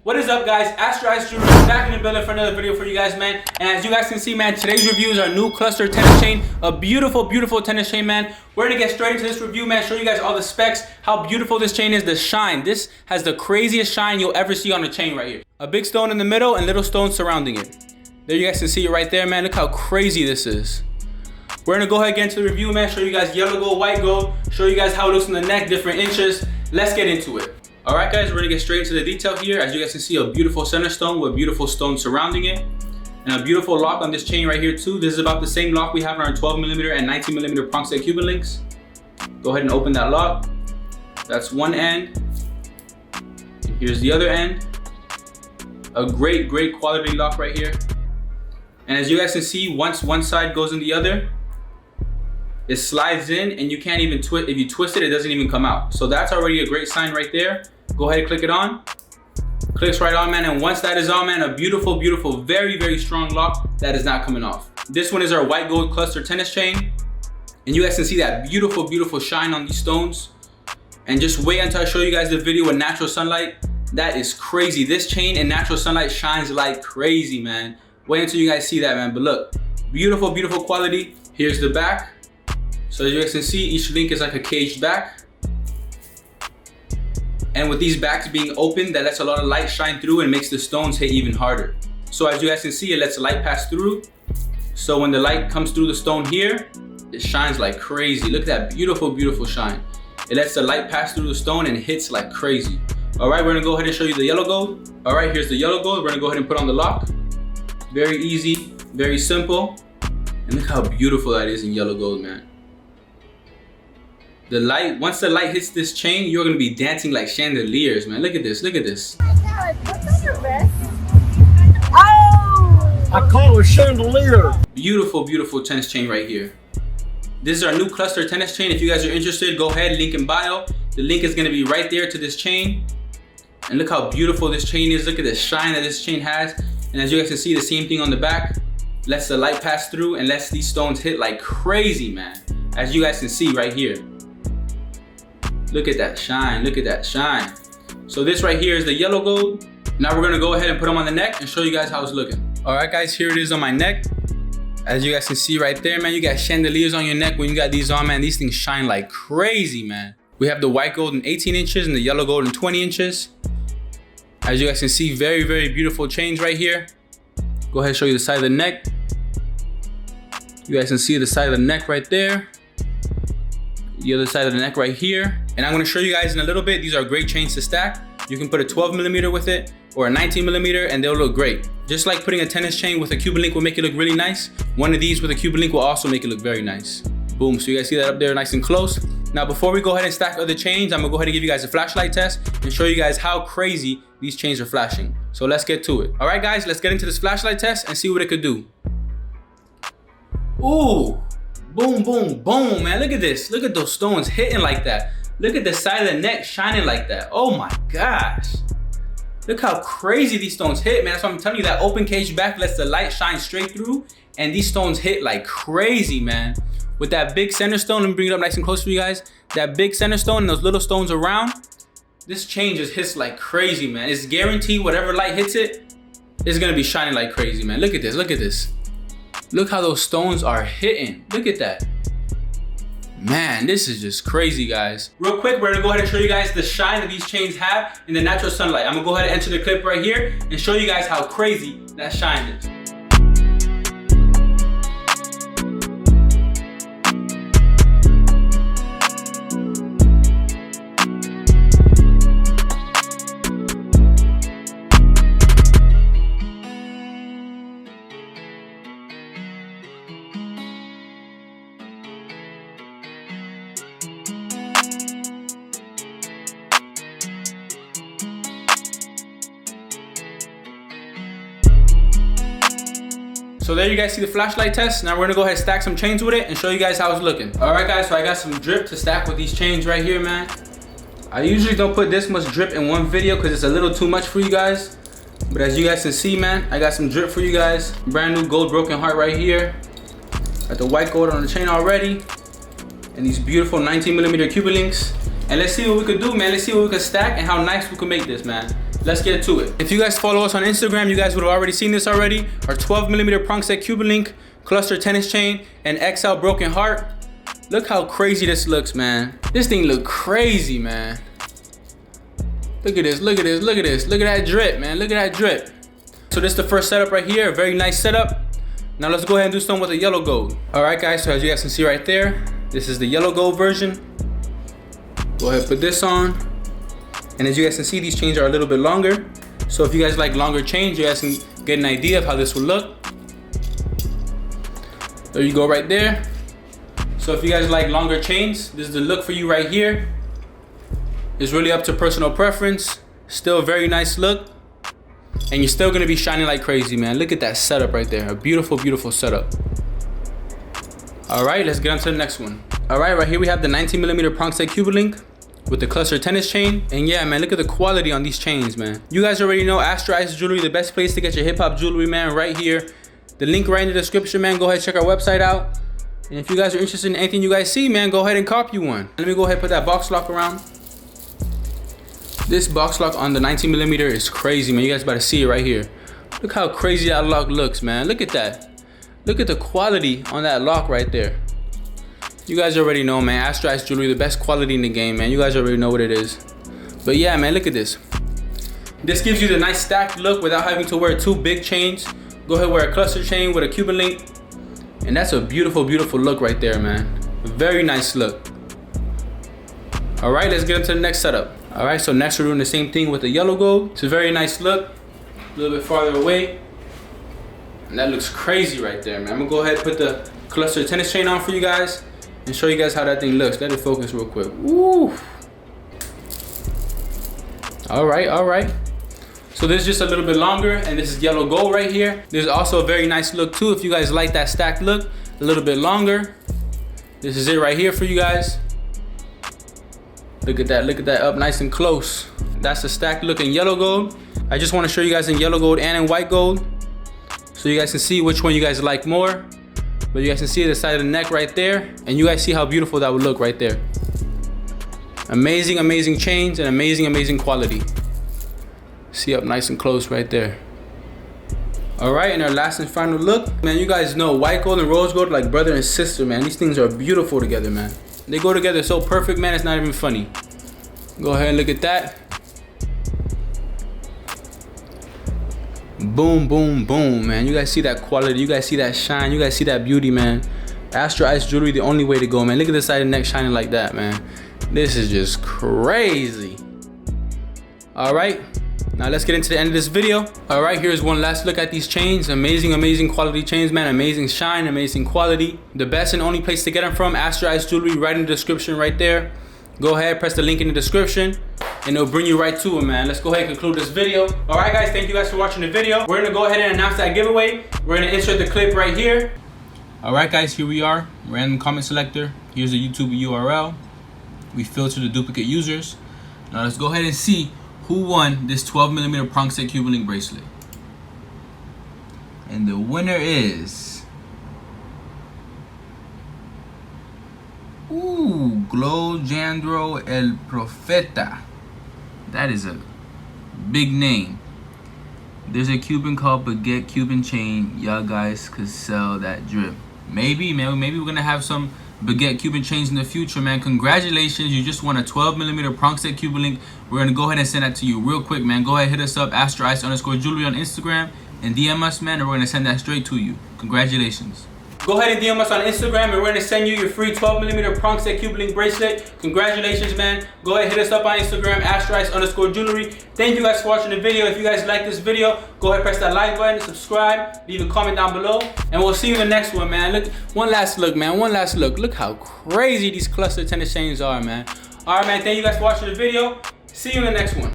What is up, guys? Astroice back in the building for another video for you guys, man. And as you guys can see, man, today's review is our new cluster tennis chain. A beautiful, beautiful tennis chain, man. We're gonna get straight into this review, man. Show you guys all the specs, how beautiful this chain is, the shine. This has the craziest shine you'll ever see on a chain right here. A big stone in the middle and little stones surrounding it. There you guys can see it right there, man. Look how crazy this is. We're gonna go ahead and get into the review, man. Show you guys yellow gold, white gold. Show you guys how it looks in the neck, different inches. Let's get into it. All right, guys, we're gonna get straight into the detail here. As you guys can see, a beautiful center stone with beautiful stones surrounding it. And a beautiful lock on this chain right here too. This is about the same lock we have on our 12mm and 19mm prong set Cuban links. Go ahead and open that lock. That's one end. And here's the other end. A great, great quality lock right here. And as you guys can see, once one side goes in the other, it slides in and you can't even twist. If you twist it, it doesn't even come out. So that's already a great sign right there. Go ahead and click it on. Clicks right on, man. And once that is on, man, a beautiful, beautiful, very, very strong lock that is not coming off. This one is our white gold cluster tennis chain. And you guys can see that beautiful, beautiful shine on these stones. And just wait until I show you guys the video with natural sunlight. That is crazy. This chain in natural sunlight shines like crazy, man. Wait until you guys see that, man. But look, beautiful, beautiful quality. Here's the back. So as you guys can see, each link is like a caged back. And with these backs being open, that lets a lot of light shine through and makes the stones hit even harder. So as you guys can see, it lets the light pass through. So when the light comes through the stone here, it shines like crazy. Look at that beautiful, beautiful shine. It lets the light pass through the stone and hits like crazy. All right, we're gonna go ahead and show you the yellow gold. All right, here's the yellow gold. We're gonna go ahead and put on the lock. Very easy, very simple. And look how beautiful that is in yellow gold, man. The light, once the light hits this chain, you're gonna be dancing like chandeliers, man. Look at this, look at this. What's on your wrist? Oh! I call it a chandelier. Beautiful, beautiful tennis chain right here. This is our new cluster tennis chain. If you guys are interested, go ahead, link in bio. The link is gonna be right there to this chain. And look how beautiful this chain is. Look at the shine that this chain has. And as you guys can see, the same thing on the back. Lets the light pass through and lets these stones hit like crazy, man. As you guys can see right here. Look at that shine, look at that shine. So this right here is the yellow gold. Now we're gonna go ahead and put them on the neck and show you guys how it's looking. All right, guys, here it is on my neck. As you guys can see right there, man, you got chandeliers on your neck. When you got these on, man, these things shine like crazy, man. We have the white gold in 18 inches and the yellow gold in 20 inches. As you guys can see, very, very beautiful chains right here. Go ahead and show you the side of the neck. You guys can see the side of the neck right there. The other side of the neck right here. And I'm gonna show you guys in a little bit. These are great chains to stack. You can put a 12mm with it or a 19mm and they'll look great. Just like putting a tennis chain with a Cuban link will make it look really nice. One of these with a Cuban link will also make it look very nice. Boom, so you guys see that up there nice and close. Now before we go ahead and stack other chains, I'm gonna go ahead and give you guys a flashlight test and show you guys how crazy these chains are flashing. So let's get to it. All right, guys, let's get into this flashlight test and see what it could do. Ooh. Boom, boom, boom, man. Look at this. Look at those stones hitting like that. Look at the side of the neck shining like that. Oh my gosh. Look how crazy these stones hit, man. That's what I'm telling you. That open cage back lets the light shine straight through and these stones hit like crazy, man. With that big center stone, let me bring it up nice and close for you guys. That big center stone and those little stones around, this chain just hits like crazy, man. It's guaranteed whatever light hits it, it's gonna be shining like crazy, man. Look at this, look at this. Look how those stones are hitting. Look at that. Man, this is just crazy, guys. Real quick, we're gonna go ahead and show you guys the shine that these chains have in the natural sunlight. I'm gonna go ahead and enter the clip right here and show you guys how crazy that shine is. So there you guys see the flashlight test. Now we're gonna go ahead and stack some chains with it and show you guys how it's looking. All right, guys, so I got some drip to stack with these chains right here, man. I usually don't put this much drip in one video because it's a little too much for you guys. But as you guys can see, man, I got some drip for you guys. Brand new gold broken heart right here. Got the white gold on the chain already. And these beautiful 19mm Cuban links. And let's see what we could do, man. Let's see what we could stack and how nice we could make this, man. let's get to it. If you guys follow us on Instagram, you guys would have already seen this already. Our 12mm prong set Cuban Link cluster tennis chain and XL broken heart. Look how crazy this looks, man. This thing look crazy, man. Look at this, look at this, look at this. Look at that drip, man, look at that drip. So this is the first setup right here, a very nice setup. Now let's go ahead and do something with the yellow gold. All right, guys, so as you guys can see right there, this is the yellow gold version. Go ahead and put this on. And as you guys can see, these chains are a little bit longer. So if you guys like longer chains, you guys can get an idea of how this will look. There you go right there. So if you guys like longer chains, this is the look for you right here. It's really up to personal preference. Still a very nice look. And you're still gonna be shining like crazy, man. Look at that setup right there. A beautiful, beautiful setup. All right, let's get on to the next one. All right, right here we have the 19mm prong set Cuban Link with the cluster tennis chain. And yeah, man, look at the quality on these chains, man. You guys already know Astroice Jewelry, the best place to get your hip hop jewelry, man, right here. The link right in the description, man. Go ahead, check our website out. And if you guys are interested in anything you guys see, man, go ahead and copy one. Let me go ahead and put that box lock around. This box lock on the 19mm is crazy, man. You guys about to see it right here. Look how crazy that lock looks, man. Look at that. Look at the quality on that lock right there. You guys already know, man. Astroice Jewelry, the best quality in the game, man. You guys already know what it is. But yeah, man, look at this. This gives you the nice stacked look without having to wear two big chains. Go ahead and wear a cluster chain with a Cuban Link. And that's a beautiful, beautiful look right there, man. A very nice look. All right, let's get into the next setup. All right, so next we're doing the same thing with the yellow gold. It's a very nice look. A little bit farther away. And that looks crazy right there, man. I'm gonna go ahead and put the cluster tennis chain on for you guys and show you guys how that thing looks. Let it focus real quick. Woo! All right, all right. So this is just a little bit longer, and this is yellow gold right here. There's also a very nice look too if you guys like that stacked look. A little bit longer. This is it right here for you guys. Look at that up nice and close. That's the stacked look in yellow gold. I just want to show you guys in yellow gold and in white gold, so you guys can see which one you guys like more. But you guys can see the side of the neck right there, and you guys see how beautiful that would look right there. Amazing, amazing chains and amazing, amazing quality. See up nice and close right there. All right, and our last and final look, man. You guys know white gold and rose gold like brother and sister, man. These things are beautiful together, man. They go together so perfect, man. It's not even funny. Go ahead and look at that. Boom, boom, boom, man. You guys see that quality. You guys see that shine. You guys see that beauty, man. Astroice Jewelry, the only way to go, man. Look at the side of the neck shining like that, man. This is just crazy. All right, now let's get into the end of this video. All right, here's one last look at these chains. Amazing, amazing quality chains, man. Amazing shine, amazing quality. The best and only place to get them from, Astroice Jewelry, right in the description right there. Go ahead, press the link in the description, and it'll bring you right to them, man. Let's go ahead and conclude this video. All right, guys, thank you guys for watching the video. We're gonna go ahead and announce that giveaway. We're gonna insert the clip right here. All right, guys, here we are. Random comment selector. Here's the YouTube URL. We filter the duplicate users. Now let's go ahead and see who won this 12mm prong set Cuban Link bracelet. And the winner is... Ooh, Glojandro El Profeta. That is a big name. There's a Cuban called Baguette Cuban chain. Y'all guys could sell that drip. Maybe, man. Maybe we're gonna have some Baguette Cuban chains in the future, man. Congratulations, you just won a 12mm prong set Cuban Link. We're gonna go ahead and send that to you real quick, man. Go ahead, hit us up, Astroice_jewelry on Instagram, and DM us, man, and we're gonna send that straight to you. Congratulations. Go ahead and DM us on Instagram, and we're gonna send you your free 12mm prong set Cuban Link bracelet. Congratulations, man. Go ahead, hit us up on Instagram, Astroice_jewelry. Thank you guys for watching the video. If you guys like this video, go ahead, press that like button, subscribe, leave a comment down below, and we'll see you in the next one, man. Look, one last look, man. One last look. Look how crazy these cluster tennis chains are, man. All right, man. Thank you guys for watching the video. See you in the next one.